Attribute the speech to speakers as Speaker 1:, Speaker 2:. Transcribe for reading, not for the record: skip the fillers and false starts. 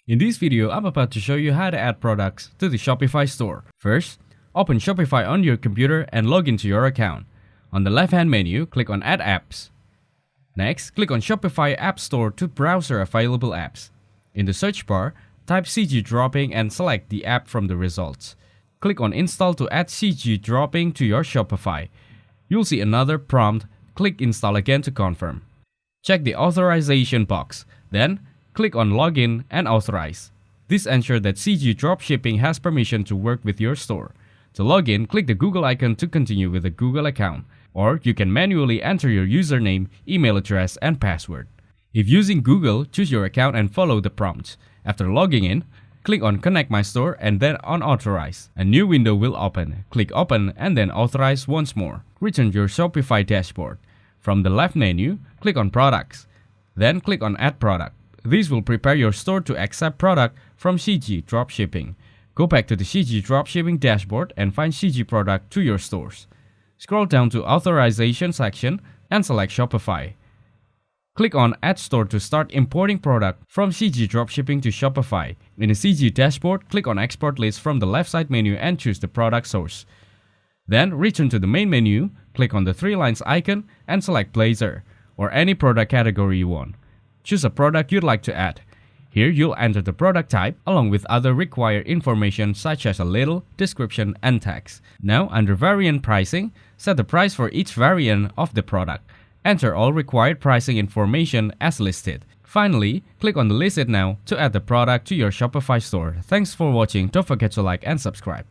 Speaker 1: In this video, I'm about to show you how to add products to the Shopify store. First, open Shopify on your computer and log into your account. On the left-hand menu, click on Add Apps. Next, click on Shopify App Store to browse your available apps. In the search bar, type CG Dropping and select the app from the results. Click on Install to add CG Dropping to your Shopify. You'll see another prompt. Click Install again to confirm. Check the authorization box. Then, click on Login and Authorize. This ensures that CG Dropshipping has permission to work with your store. To log in, click the Google icon to continue with a Google account, or you can manually enter your username, email address, and password. If using Google, choose your account and follow the prompts. After logging in, click on Connect My Store and then on Authorize. A new window will open. Click Open and then Authorize once more. Return your Shopify dashboard. From the left menu, click on Products. Then click on Add Product. This will prepare your store to accept product from CG Dropshipping. Go back to the CG Dropshipping dashboard and find CG product to your stores. Scroll down to Authorization section and select Shopify. Click on Add Store to start importing product from CG Dropshipping to Shopify. In the CG dashboard, click on Export List from the left side menu and choose the product source. Then return to the main menu, click on the three lines icon and select Blazer or any product category you want. Choose a product you'd like to add. Here you'll enter the product type along with other required information such as a label, description, and text. Now under Variant Pricing, set the price for each variant of the product. Enter all required pricing information as listed. Finally, click on the List It Now to add the product to your Shopify store. Thanks for watching. Don't forget to like and subscribe.